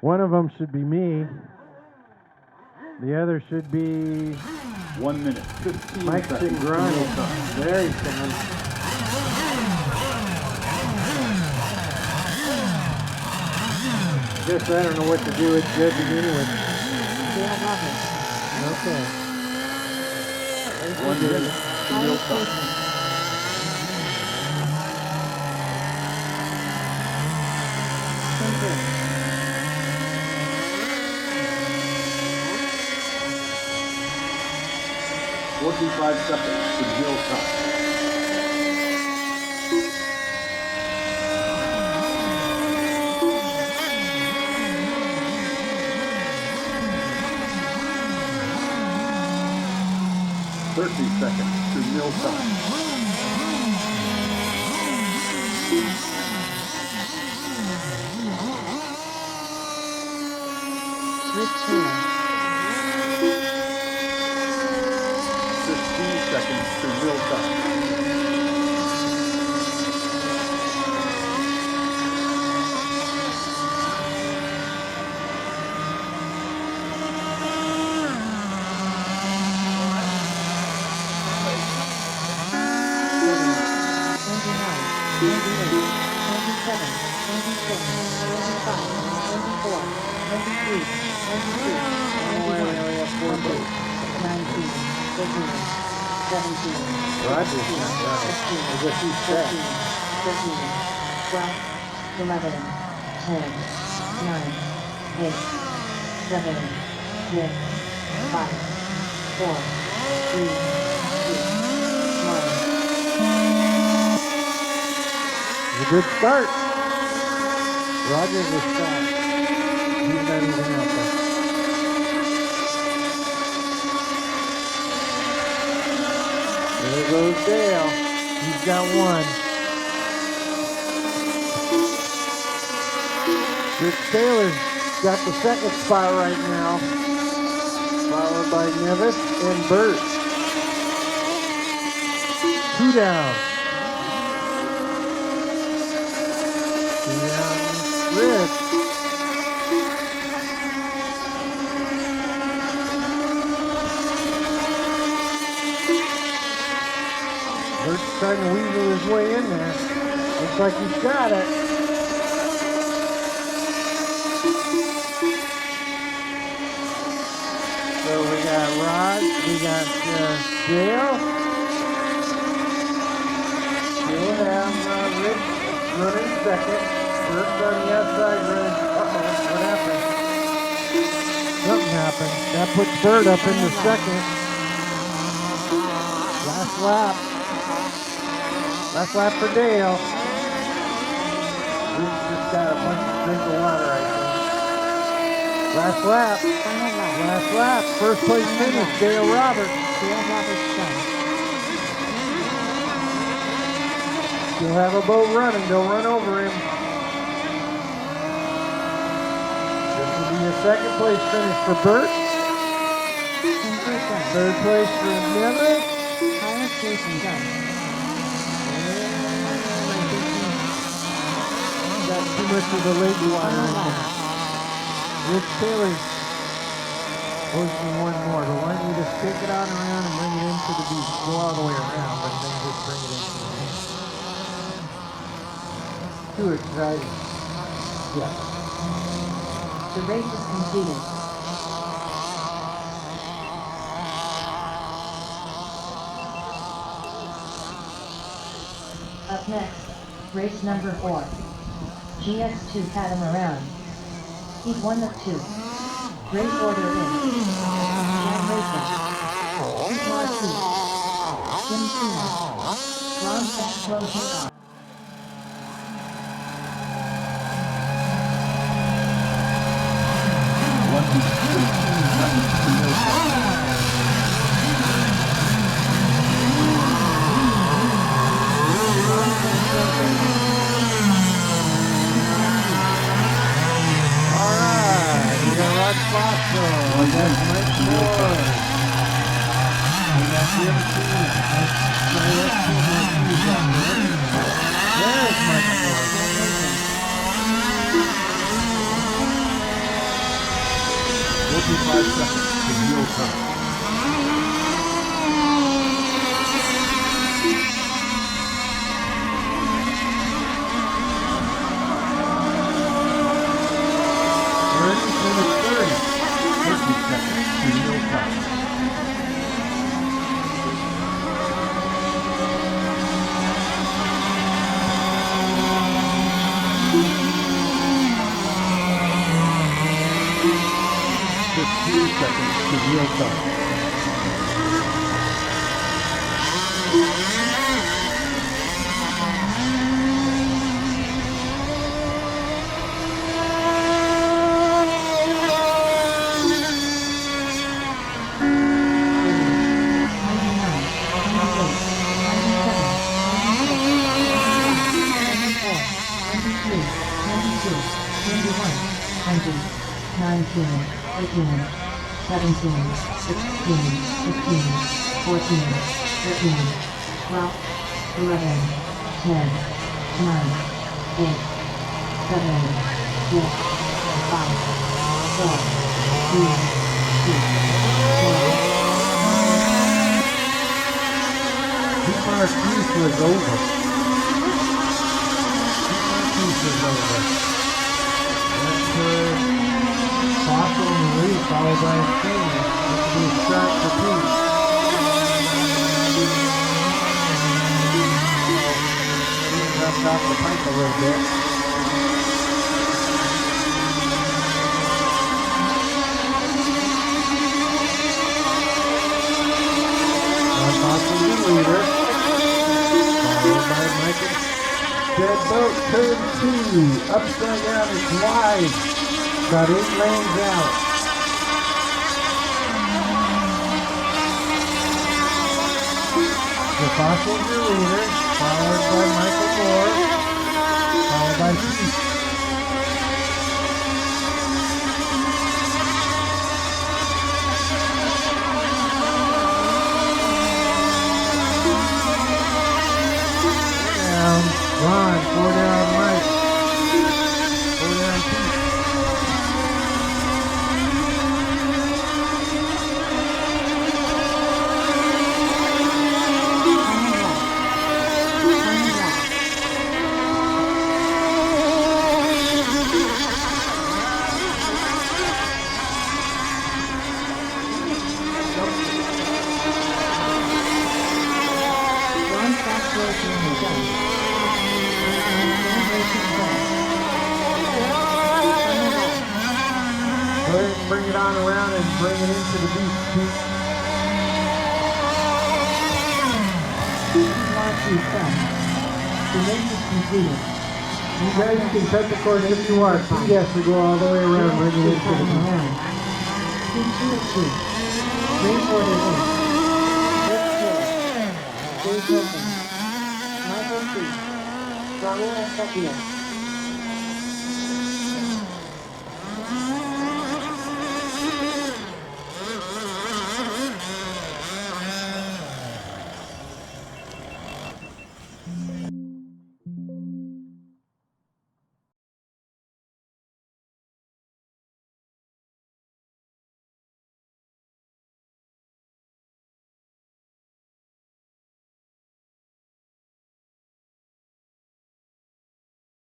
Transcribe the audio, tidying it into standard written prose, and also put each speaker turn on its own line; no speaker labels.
One of them should be me. The other should be
1 minute, 15
Mike
seconds.
Singrani. There he stands. Guess I don't know what to do. It's good to begin with. Okay.
1 minute to meal time. "45 seconds to meal time. Seconds to meal time. 15 seconds to meal time.
A good start. Roger's a start. He's not even out there. There goes Dale. He's got one. Rick Taylor's got the second spot right now, followed by Nevis and Burt. 2 down. 2 down, Rick. Bert's trying to weasel his way in there. Looks like he's got it. So we got Rod, we got Dale. We'll have Rick running second. Bert's on the outside running. Uh-oh, what happened? Something happened. That puts Bert up into second. Last lap. Last lap for Dale. Rick just got a bunch of drink of water, I think. Last lap. Last lap. First place finish, Dale Roberts. He'll have a boat running. They'll run over him. This will be a second place finish for Bert. Third place for Nevis. Got too much of the Legg water in there. Rich Taylor's posting one more, but why don't you just take it on around and bring it into the beach? Go all the way around, but then just bring it into the beach. Too exciting. Yeah.
The race is completed. Up next, race number 4. GS2 Catamaran. Heat 1 of 2. Race order in. Jan Racing. Marcy. Jim Tina. Ron Sacklow Takeoff.
We got Mike Moore. We got Jim Tina. There's Mike Moore.
55 seconds to wheel time. Minutes 30 seconds to wheel time. Seconds to wheel time. 2-bar piece was over. 2-bar piece was over. That's fossil and leaf followed by a statement. That's the start for Pete. Dropped off the pipe a little bit. Fossil the leader, followed by Michael. Dead boat, turn 2, upside down, it's wide, about 8 lanes out. The Fossil the leader, followed by Michael Moore, followed by Pete. Ron, 4 down Mike, 4 down Pete. Go ahead and bring it on around and bring it into the beach, Pete.
The race is completed.
You guys can cut the course if you want. Pete has to go all the way around, bring it into the beach.
Race order is Rick Taylor, Dave Wilson, Michael C., Raul Escopia,